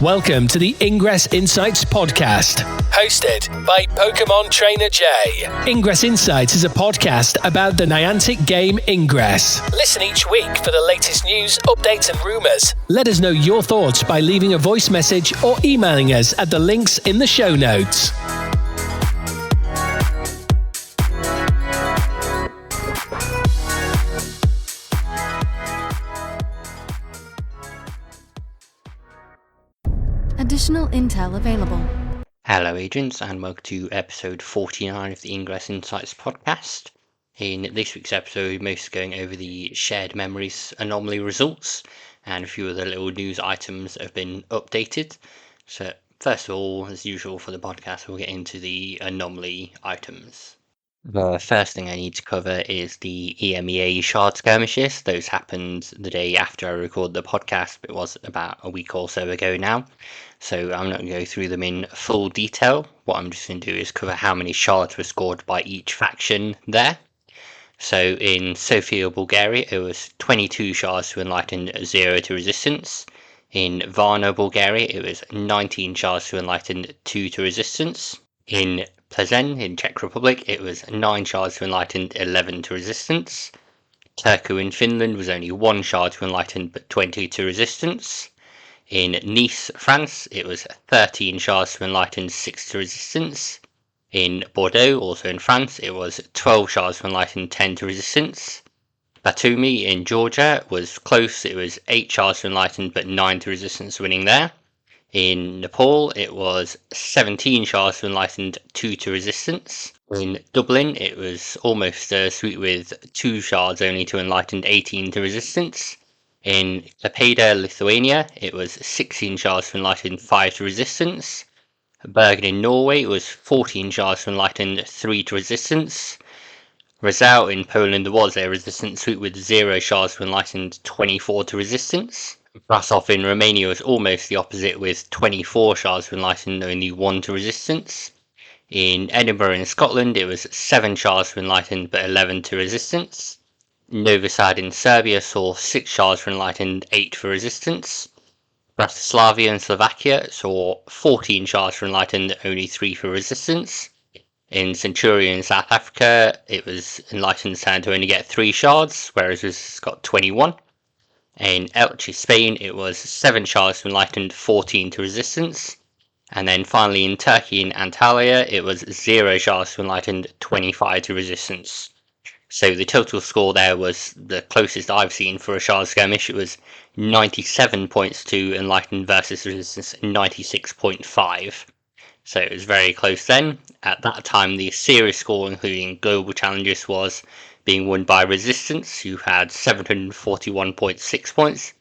Welcome to the Ingress Insights podcast, hosted by Pokemon Trainer Jay. Ingress Insights is a podcast about the Niantic game Ingress. Listen each week for the latest news, updates and rumours. Let us know your thoughts by leaving a voice message or emailing us at the links in the show notes. Additional intel available. Hello agents and welcome to episode 49 of the Ingress Insights podcast. In this week's episode, we're mostly going over the shared memories anomaly results and a few other little news items that have been updated. So first of all, as usual for the podcast, we'll get into the anomaly items. The first thing I need to cover is the EMEA shard skirmishes. Those happened the day after I recorded the podcast, but it was about a week or so ago now. So I'm not going to go through them in full detail. What I'm just going to do is cover how many shards were scored by each faction there. So in Sofia, Bulgaria, it was 22 shards to enlighten, 0 to resistance. In Varna, Bulgaria, it was 19 shards to enlighten, 2 to resistance. In Plzeň in Czech Republic, it was 9 shards to enlighten, 11 to resistance. Turku in Finland was only 1 shard to enlighten, but 20 to resistance. In Nice, France, it was 13 shards to enlighten, 6 to resistance. In Bordeaux, also in France, it was 12 shards to enlighten, 10 to resistance. Batumi in Georgia was close, it was 8 shards to enlighten, but 9 to resistance, winning there. In Nepal, it was 17 shards to enlightened, 2 to resistance. In Dublin, it was almost sweet with 2 shards only to enlightened, 18 to resistance. In Klaipėda, Lithuania, it was 16 shards to enlightened, 5 to resistance. Bergen in Norway, it was 14 shards to enlightened, 3 to resistance. Rysau in Poland was a resistance sweet with 0 shards to enlightened, 24 to resistance. Brasov in Romania was almost the opposite with 24 shards to enlighten, only 1 to resistance. In Edinburgh in Scotland it was 7 shards to enlighten but 11 to resistance. Novi Sad in Serbia saw 6 shards to enlighten, 8 for resistance. Bratislava in Slovakia saw 14 shards to enlighten, only 3 for resistance. In Centurion in South Africa it was enlightened stand to only get 3 shards, whereas it's got 21. In Elche, Spain, it was 7 shards to enlightened, 14 to resistance. And then finally in Turkey, in Antalya, it was 0 shards to enlightened, 25 to resistance. So the total score there was the closest I've seen for a shard skirmish. It was 97 points to enlightened versus resistance 96.5. So it was very close then. At that time, the series score, including global challenges, was being won by Resistance, who had 741.6 points,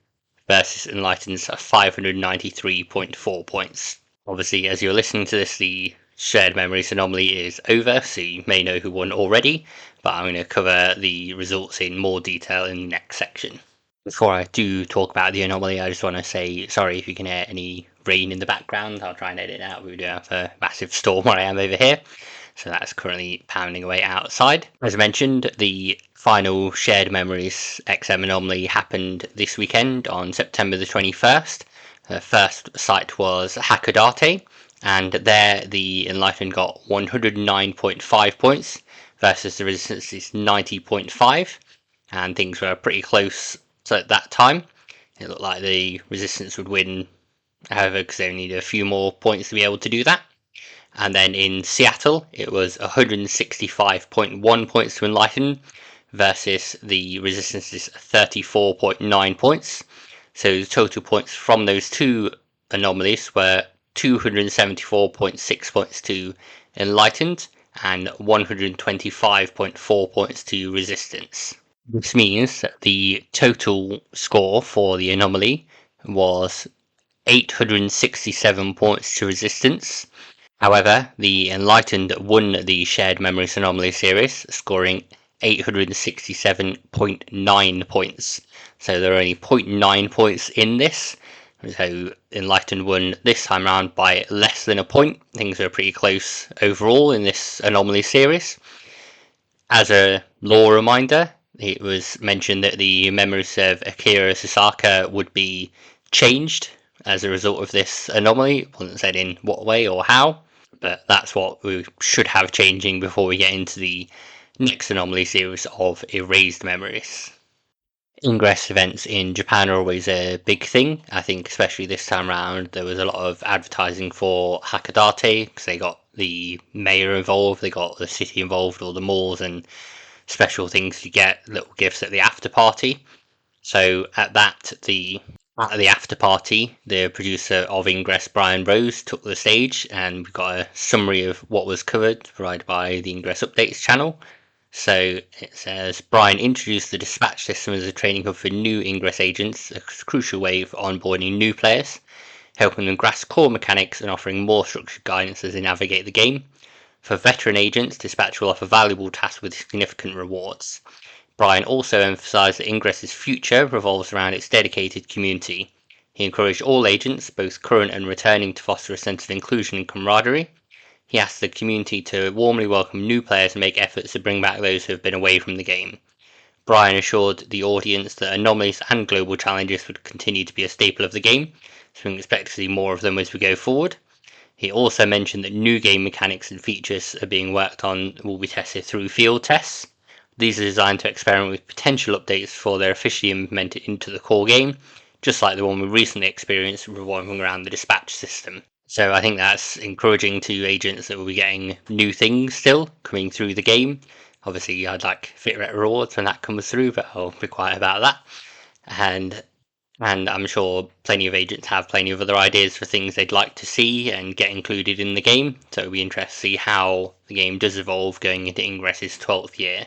versus Enlightened's 593.4 points. Obviously, as you're listening to this, the shared memories anomaly is over, so you may know who won already, but I'm going to cover the results in more detail in the next section. Before I do talk about the anomaly, I just want to say sorry if you can hear any rain in the background. I'll try and edit it out. We do have a massive storm where I am over here. So that's currently pounding away outside. As mentioned, the final Shared Memories XM anomaly happened this weekend on September the 21st. The first site was Hakodate, and there the Enlightened got 109.5 points versus the Resistance's 90.5, and things were pretty close at that time. It looked like the Resistance would win, however, because they needed a few more points to be able to do that. And then in Seattle, it was 165.1 points to Enlighten versus the Resistance's 34.9 points. So the total points from those two anomalies were 274.6 points to Enlightened and 125.4 points to Resistance. This means that the total score for the anomaly was 867 points to Resistance. However, the Enlightened won the Shared Memories Anomaly series, scoring 867.9 points. So there are only 0.9 points in this. So Enlightened won this time around by less than a point. Things were pretty close overall in this Anomaly series. As a lore reminder, it was mentioned that the memories of Akira Sasaka would be changed as a result of this anomaly. It wasn't said in what way or how, but that's what we should have changing before we get into the next anomaly series of erased memories. Ingress events in Japan are always a big thing. I think especially this time around there was a lot of advertising for Hakodate because they got the mayor involved, they got the city involved, all the malls and special things you get, little gifts at the after party. So at the after party, the producer of Ingress, Brian Rose, took the stage and we got a summary of what was covered provided by the Ingress Updates channel. So it says Brian introduced the dispatch system as a training hub for new Ingress agents, a crucial way for onboarding new players, helping them grasp core mechanics and offering more structured guidance as they navigate the game. For veteran agents, dispatch will offer valuable tasks with significant rewards. Brian also emphasised that Ingress's future revolves around its dedicated community. He encouraged all agents, both current and returning, to foster a sense of inclusion and camaraderie. He asked the community to warmly welcome new players and make efforts to bring back those who have been away from the game. Brian assured the audience that anomalies and global challenges would continue to be a staple of the game, so we can expect to see more of them as we go forward. He also mentioned that new game mechanics and features are being worked on will be tested through field tests. These are designed to experiment with potential updates before they're officially implemented into the core game, just like the one we recently experienced revolving around the dispatch system. So I think that's encouraging to agents that will be getting new things still coming through the game. Obviously, I'd like fit rate rewards when that comes through, but I'll be quiet about that. And I'm sure plenty of agents have plenty of other ideas for things they'd like to see and get included in the game. So it'll be interesting to see how the game does evolve going into Ingress's 12th year.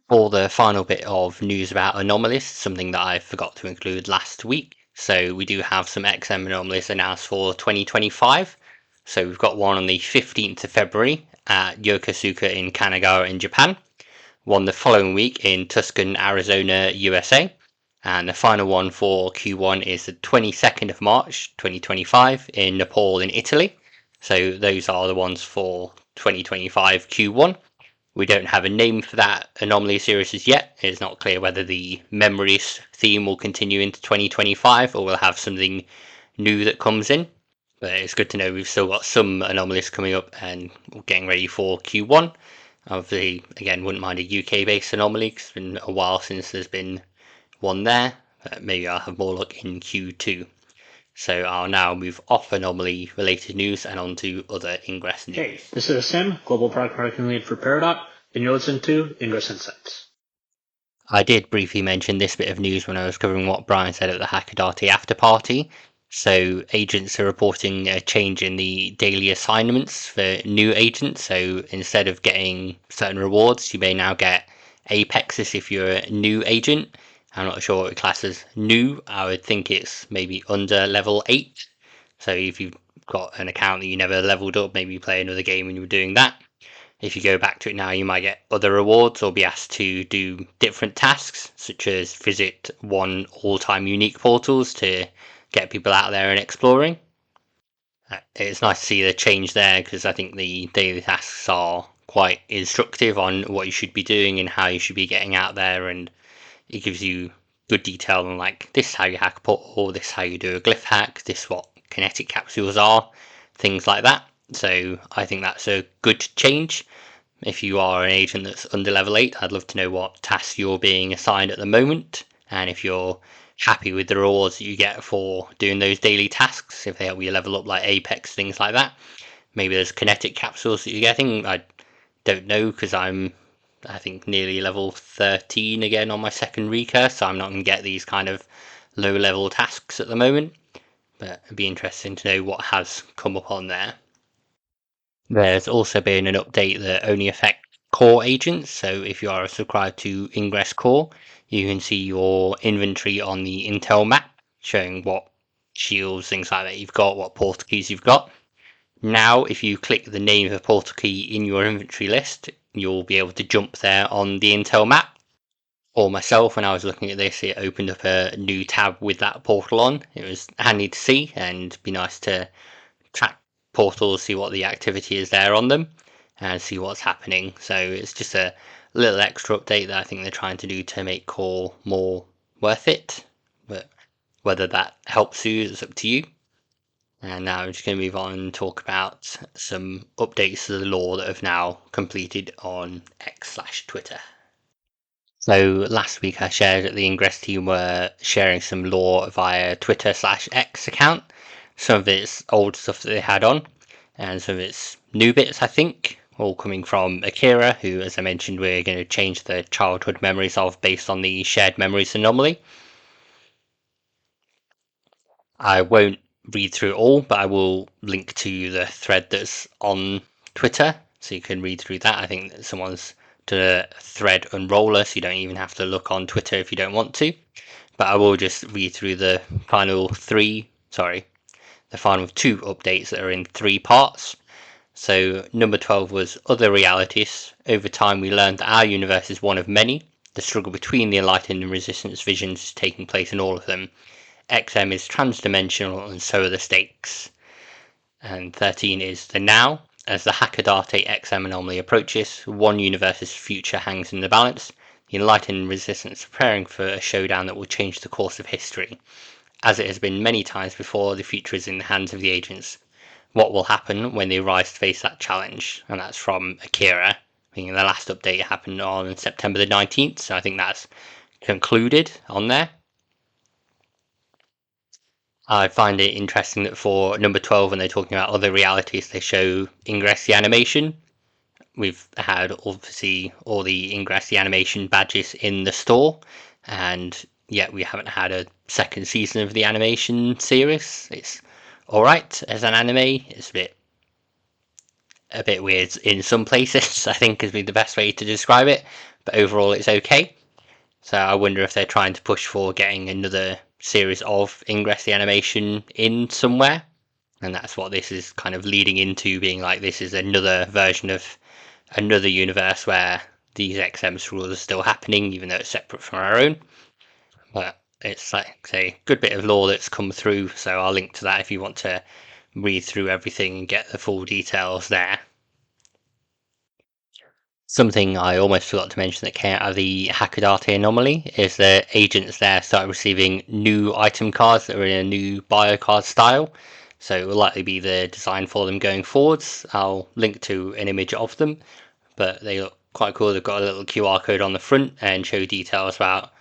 For the final bit of news about anomalies, something that I forgot to include last week. So we do have some XM anomalies announced for 2025. So we've got one on the 15th of February at Yokosuka in Kanagawa in Japan, one the following week in Tucson, Arizona, USA, and the final one for Q1 is the 22nd of March 2025 in Nepal in Italy. So those are the ones for 2025 Q1. We don't have a name for that anomaly series as yet. It's not clear whether the memories theme will continue into 2025 or we'll have something new that comes in. But it's good to know we've still got some anomalies coming up and getting ready for Q1. Obviously, again, wouldn't mind a UK based anomaly because it's been a while since there's been one there. But maybe I'll have more luck in Q2. So I'll now move off anomaly related news and on to other Ingress news. Hey, this is Sim, Global Product Marketing Lead for Peridot, and you're listening to Ingress Insights. I did briefly mention this bit of news when I was covering what Brian said at the Hakodate after party. So agents are reporting a change in the daily assignments for new agents. So instead of getting certain rewards, you may now get apexes if you're a new agent. I'm not sure what it classes new. I would think it's maybe under level 8. So if you've got an account that you never leveled up, maybe you play another game and you were doing that. If you go back to it now, you might get other rewards or be asked to do different tasks, such as visit one all-time unique portals to get people out there and exploring. It's nice to see the change there because I think the daily tasks are quite instructive on what you should be doing and how you should be getting out there, and it gives you good detail on like this is how you hack a portal, this is how you do a glyph hack, this is what kinetic capsules are, things like that. So I think that's a good change. If you are an agent that's under level 8, I'd love to know what tasks you're being assigned at the moment, and if you're happy with the rewards that you get for doing those daily tasks, if they help you level up like Apex, things like that. Maybe there's kinetic capsules that you're getting. I don't know because I think nearly level 13 again on my second recurse, so I'm not going to get these kind of low level tasks at the moment, but it'd be interesting to know what has come up on there. There's also been an update that only affects core agents, so if you are subscribed to Ingress Core, you can see your inventory on the Intel map, showing what shields, things like that you've got, what portal keys you've got. Now, if you click the name of a portal key in your inventory list, you'll be able to jump there on the Intel map. For myself, when I was looking at this, it opened up a new tab with that portal on. It was handy to see and be nice to track portals, see what the activity is there on them, and see what's happening. So it's just a little extra update that I think they're trying to do to make core more worth it. But Whether that helps you is up to you. And now I'm just going to move on and talk about some updates to the lore that have now completed on X/Twitter. So last week I shared that the Ingress team were sharing some lore via Twitter/X account. Some of it's old stuff that they had on, and some of it's new bits, I think, all coming from Akira, who, as I mentioned, we're going to change the childhood memories of based on the shared memories anomaly. I won't read through it all, but I will link to the thread that's on Twitter, so you can read through that. I think that someone's done a thread unroller, so you don't even have to look on Twitter if you don't want to. But I will just read through the final two updates that are in 3 parts. So number 12 was Other Realities. Over time we learned that our universe is one of many. The struggle between the Enlightened and Resistance visions is taking place in all of them. XM is transdimensional and so are the stakes. And 13 is The Now. As the Hakodate XM anomaly approaches, one universe's future hangs in the balance. The Enlightened and Resistance are preparing for a showdown that will change the course of history. As it has been many times before, the future is in the hands of the agents. What will happen when they rise to face that challenge? And that's from Akira. I think the last update happened on September the 19th, so I think that's concluded on there. I find it interesting that for number 12, when they're talking about other realities, they show Ingress the animation. We've had obviously all the Ingress the animation badges in the store, and yet we haven't had a second season of the animation series. It's alright as an anime. It's a bit weird in some places, I think, is the best way to describe it, but overall it's okay. So I wonder if they're trying to push for getting another series of Ingress the animation in somewhere, and that's what this is kind of leading into, being like this is another version of another universe where these XM's rules are still happening, even though it's separate from our own. But it's like a good bit of lore that's come through, so I'll link to that if you want to read through everything and get the full details there. Something I almost forgot to mention that came out of the Hakodate anomaly is that agents there start receiving new item cards that are in a new bio card style. So it will likely be the design for them going forwards. I'll link to an image of them, but they look quite cool. They've got a little QR code on the front and show details about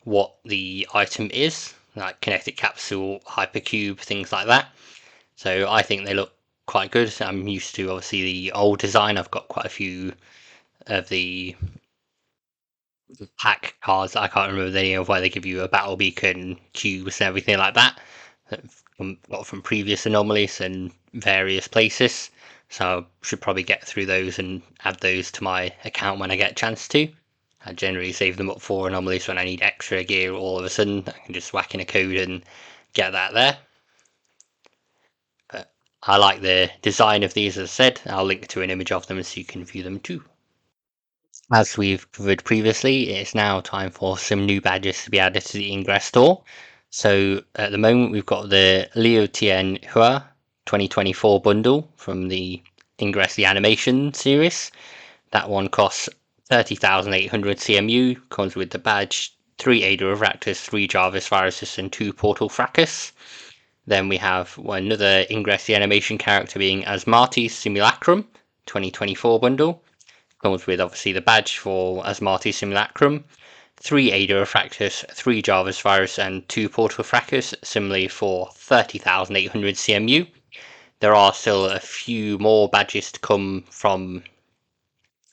what the item is, like kinetic capsule, hypercube, things like that. So I think they look quite good. I'm used to obviously the old design. I've got quite a few of the pack cards. I can't remember any of where they give you a battle beacon, cubes, and everything like that. Got from previous anomalies and various places. So I should probably get through those and add those to my account when I get a chance to. I generally save them up for anomalies when I need extra gear all of a sudden. I can just whack in a code and get that there. But I like the design of these, as I said. I'll link to an image of them so you can view them too. As we've covered previously, it's now time for some new badges to be added to the Ingress store. So at the moment we've got the Liu Tian Hua 2024 bundle from the Ingress the Animation series. That one costs 30,800 CMU, comes with the badge, 3 Ada Refractors, 3 Jarvis Viruses and 2 Portal Fracas. Then we have another Ingress the Animation character being Asmarti's Simulacrum 2024 bundle. Comes with obviously the badge for Asmarti's Simulacrum, 3 Ada Refractors, 3 Jarvis Virus and 2 Portal Fracas, similarly for 30,800 CMU. There are still a few more badges to come from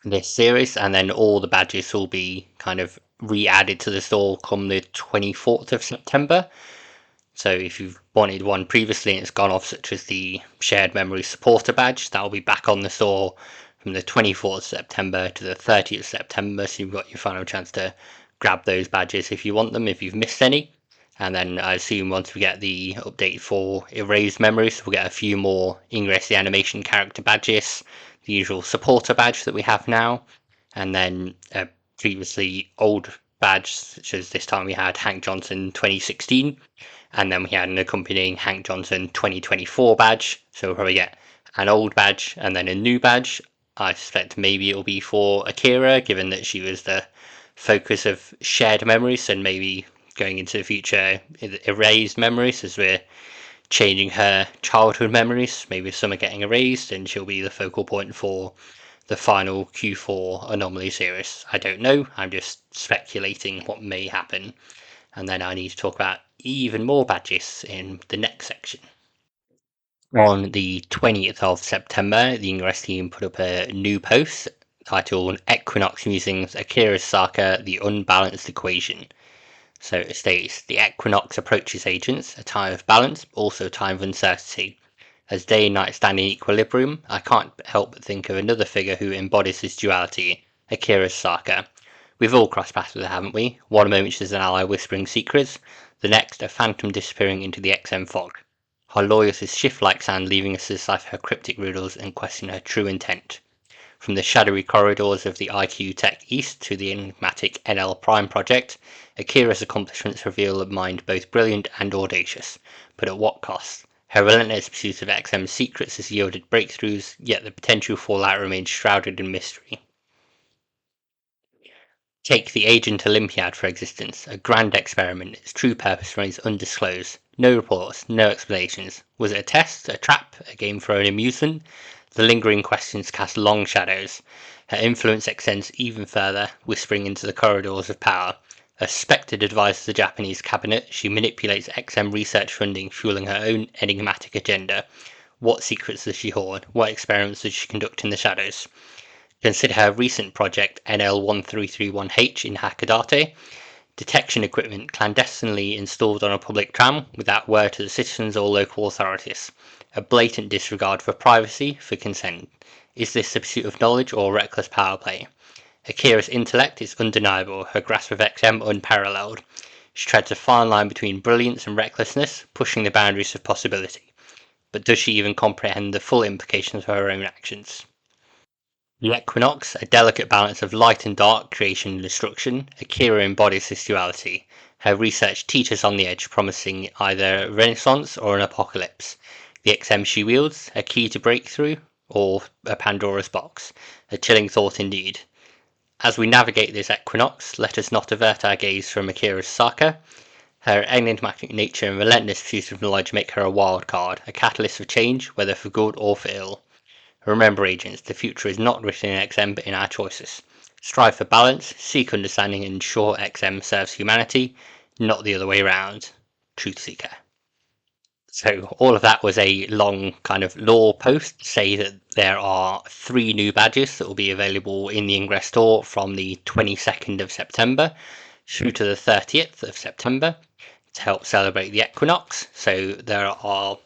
this series, and then all the badges will be kind of re-added to the store come the 24th of September. So if you've wanted one previously and it's gone off, such as the Shared Memory Supporter badge, that will be back on the store from the 24th of September to the 30th of September, so you've got your final chance to grab those badges if you want them, if you've missed any. And then I assume once we get the update for Erased Memories, we'll get a few more Ingress the Animation character badges, the usual supporter badge that we have now, and then a previously old badge, such as this time we had Hank Johnson 2016, and then we had an accompanying Hank Johnson 2024 badge, so we'll probably get an old badge and then a new badge. I suspect maybe it'll be for Akira, given that she was the focus of Shared Memories, and maybe going into the future, erased memories as we're changing her childhood memories. Maybe some are getting erased and she'll be the focal point for the final Q4 anomaly series. I don't know, I'm just speculating what may happen. And then I need to talk about even more badges in the next section. On the 20th of September, the Ingress team put up a new post titled Equinox Musings Akira Sasaka, The Unbalanced Equation. So it states, the equinox approaches agents, a time of balance, but also a time of uncertainty. As day and night stand in equilibrium, I can't help but think of another figure who embodies this duality, Akira Sasaka. We've all crossed paths with her, haven't we? One moment she's an ally whispering secrets, the next a phantom disappearing into the XM fog. Her lawyers is shift-like sand, leaving us to decipher her cryptic riddles and question her true intent. From the shadowy corridors of the IQ Tech East to the enigmatic NL Prime project, Akira's accomplishments reveal a mind both brilliant and audacious. But at what cost? Her relentless pursuit of XM's secrets has yielded breakthroughs, yet the potential fallout remains shrouded in mystery. Take the Agent Olympiad for existence, a grand experiment. Its true purpose remains undisclosed. No reports, no explanations. Was it a test, a trap, a game for her own amusement? The lingering questions cast long shadows. Her influence extends even further, whispering into the corridors of power. A suspected advisor to the Japanese cabinet, she manipulates XM research funding, fueling her own enigmatic agenda. What secrets does she hoard? What experiments does she conduct in the shadows? Consider her recent project NL1331H in Hakodate, detection equipment clandestinely installed on a public tram without word to the citizens or local authorities. A blatant disregard for privacy, for consent. Is this the pursuit of knowledge or reckless power play? Akira's intellect is undeniable, her grasp of XM unparalleled. She treads a fine line between brilliance and recklessness, pushing the boundaries of possibility. But does she even comprehend the full implications of her own actions? The equinox, a delicate balance of light and dark, creation and destruction, Akira embodies this duality. Her research teeters on the edge, promising either a renaissance or an apocalypse. The XM she wields, a key to breakthrough, or a Pandora's box. A chilling thought indeed. As we navigate this equinox, let us not avert our gaze from Akira Sasaka. Her enigmatic nature and relentless pursuit of knowledge make her a wild card, a catalyst for change, whether for good or for ill. Remember, agents, the future is not written in XM but in our choices. Strive for balance, seek understanding, and ensure XM serves humanity, not the other way around. Truth Seeker. So all of that was a long kind of lore post to say that there are 3 new badges that will be available in the Ingress store from the 22nd of September through to the 30th of September to help celebrate the equinox. So there are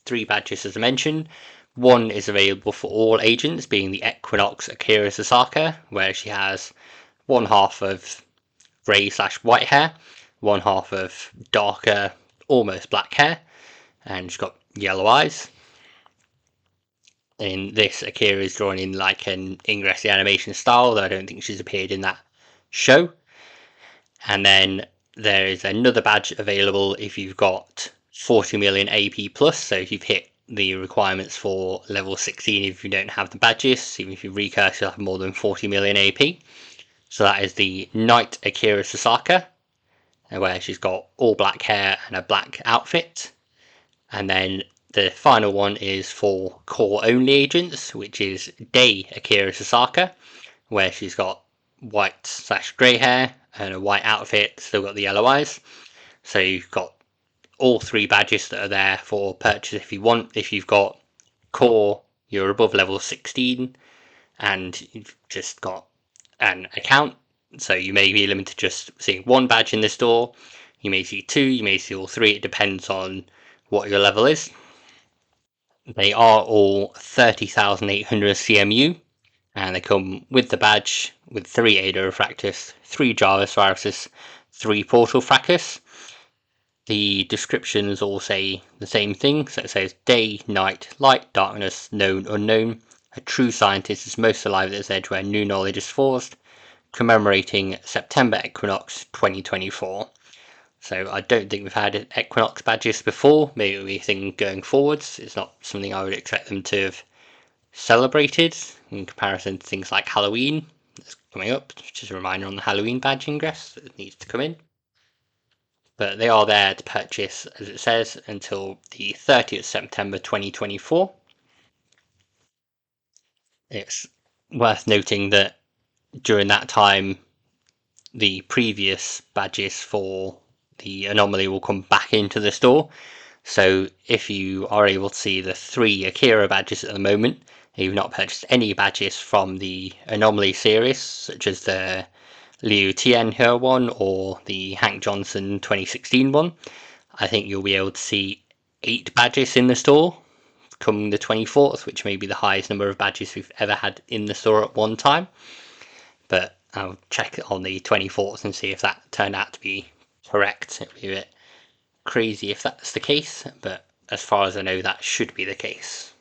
3 badges as I mentioned. One is available for all agents, being the Equinox Akira Sasaka, where she has one half of grey/white hair, one half of darker, almost black hair, and she's got yellow eyes. In this, Akira is drawn in like an Ingress the animation style, though I don't think she's appeared in that show. And then there is another badge available if you've got 40 million AP plus, so if you've hit the requirements for level 16 if you don't have the badges, even if you recurse you'll have more than 40 million AP. So that is the Knight Akira Sasaka, where she's got all black hair and a black outfit. And then the final one is for core only agents, which is Day Akira Sasaka, where she's got white/grey hair and a white outfit, still got the yellow eyes. So you've got all 3 badges that are there for purchase if you want. If you've got core, you're above level 16 and you've just got an account, so you may be limited to just seeing 1 badge in the store. You may see 2, you may see all 3, it depends on what your level is. They are all 30,800 CMU and they come with the badge with 3 Ada Refractus, 3 Jarvis Viruses, 3 Portal Fracas. The descriptions all say the same thing, so it says day, night, light, darkness, known, unknown. A true scientist is most alive at this edge where new knowledge is forced, commemorating September Equinox 2024. So I don't think we've had Equinox badges before, maybe it'll be a thing going forwards. It's not something I would expect them to have celebrated in comparison to things like Halloween that's coming up, which is a reminder on the Halloween badge ingress that needs to come in. but they are there to purchase, as it says, until the 30th September 2024. It's worth noting that during that time, the previous badges for the anomaly will come back into the store. So if you are able to see the 3 Akira badges at the moment, and you've not purchased any badges from the anomaly series, such as the Liu Tianhe one or the Hank Johnson 2016 one, I think you'll be able to see 8 badges in the store come the 24th, which may be the highest number of badges we've ever had in the store at one time. But I'll check it on the 24th and see if that turned out to be correct. It'd be a bit crazy if that's the case, but as far as I know, that should be the case.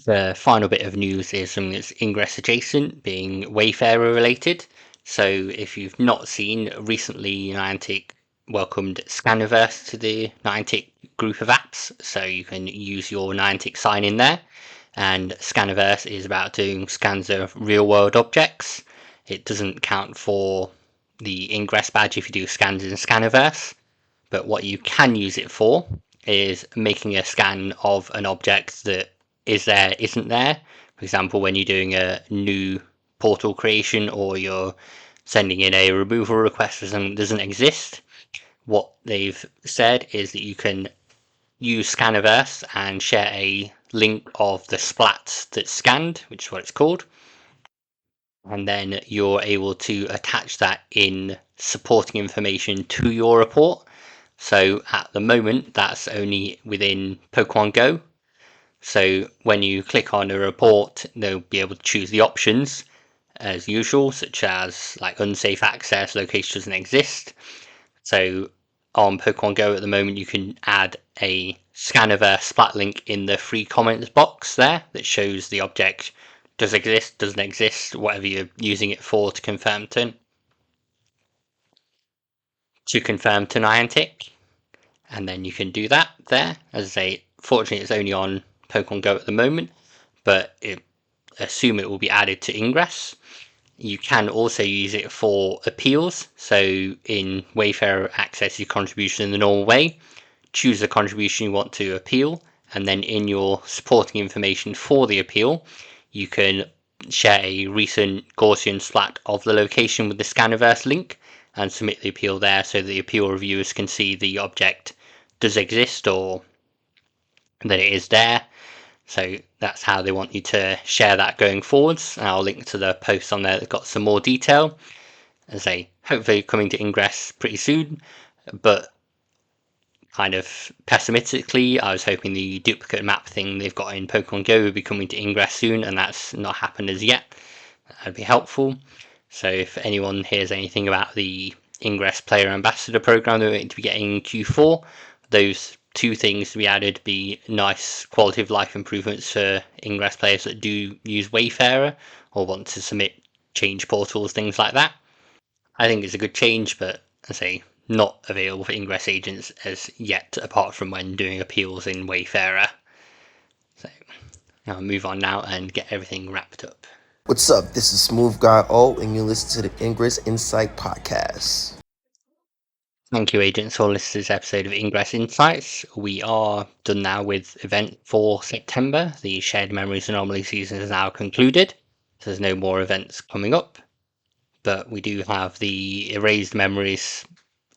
The final bit of news is something that's Ingress adjacent, being Wayfarer related. So if you've not seen, recently Niantic welcomed Scaniverse to the Niantic group of apps, so you can use your Niantic sign in there. And Scaniverse is about doing scans of real world objects. It doesn't count for the Ingress badge if you do scans in Scaniverse, but what you can use it for is making a scan of an object that is there, isn't there. For example, when you're doing a new portal creation or you're sending in a removal request for something that doesn't exist, what they've said is that you can use Scaniverse and share a link of the splat that's scanned, which is what it's called, and then you're able to attach that in supporting information to your report. So at the moment, that's only within Pokemon Go. So when you click on a report, they'll be able to choose the options as usual, such as like unsafe access, location doesn't exist. So on Pokemon Go at the moment, you can add a Scaniverse splat link in the free comments box there that shows the object does exist, doesn't exist, whatever you're using it for to confirm to Niantic. And then you can do that there. As I say, fortunately it's only on Pokemon Go at the moment, but assume it will be added to Ingress. You can also use it for appeals. So in Wayfarer, access your contribution in the normal way, choose the contribution you want to appeal, and then in your supporting information for the appeal, you can share a recent Gaussian splat of the location with the Scaniverse link and submit the appeal there so the appeal reviewers can see the object does exist or that it is there. So that's how they want you to share that going forwards. And I'll link to the post on there that's got some more detail. As I hopefully coming to Ingress pretty soon, but kind of pessimistically, I was hoping the duplicate map thing they've got in Pokemon Go would be coming to Ingress soon, and that's not happened as yet. That'd be helpful. So if anyone hears anything about the Ingress Player Ambassador program they're going to be getting in Q4, those 2 things to be added be nice quality of life improvements for Ingress players that do use Wayfarer or want to submit change portals, things like that. I think it's a good change, but I say not available for Ingress agents as yet, apart from when doing appeals in Wayfarer. So I'll move on now and get everything wrapped up. What's up? This is Smooth Guy O, and you listen to the Ingress Insight podcast. Thank you, agents, for listening to this episode of Ingress Insights. We are done now with event for September. The Shared Memories Anomaly season is now concluded, so there's no more events coming up. But we do have the Erased Memories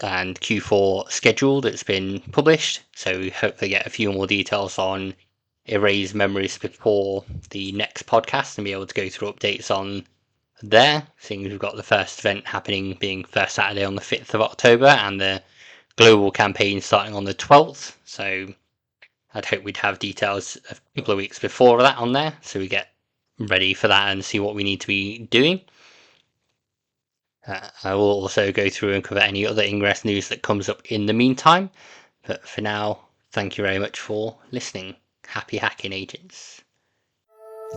and Q4 schedule that's been published, so we hopefully get a few more details on Erased Memories before the next podcast and be able to go through updates on there, seeing we've got the first event happening being first Saturday on the 5th of October and the global campaign starting on the 12th. So I'd hope we'd have details a couple of weeks before that on there so we get ready for that and see what we need to be doing. I will also go through and cover any other Ingress news that comes up in the meantime. But for now, thank you very much for listening. Happy hacking, agents.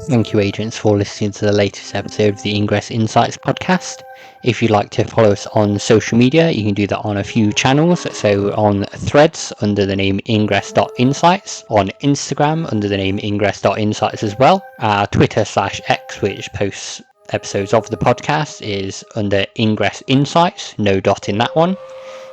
Thank you, agents, for listening to the latest episode of the Ingress Insights podcast. If you'd like to follow us on social media, you can do that on a few channels. So on Threads under the name ingress.insights, on Instagram under the name ingress.insights as well. Twitter/X, which posts episodes of the podcast, is under Ingress Insights, no dot in that one.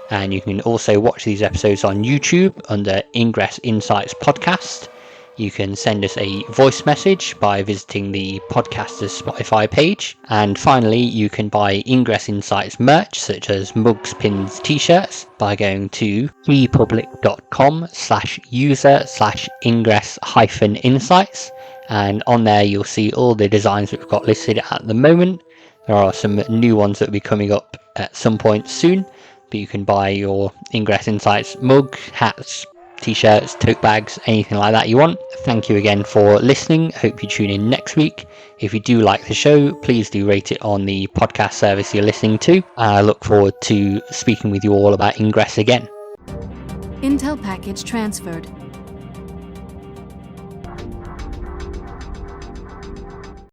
And you can also watch these episodes on YouTube under Ingress Insights Podcast. You can send us a voice message by visiting the podcaster's Spotify page. And finally, you can buy Ingress Insights merch, such as mugs, pins, t-shirts, by going to freepublic.com/user/ingress-insights. And on there, you'll see all the designs that we've got listed at the moment. There are some new ones that will be coming up at some point soon, but you can buy your Ingress Insights mug, hats, t-shirts, tote bags, anything like that you want. Thank you again for listening. Hope you tune in next week. If you do like the show, please do rate it on the podcast service you're listening to. I look forward to speaking with you all about Ingress again. Intel package transferred.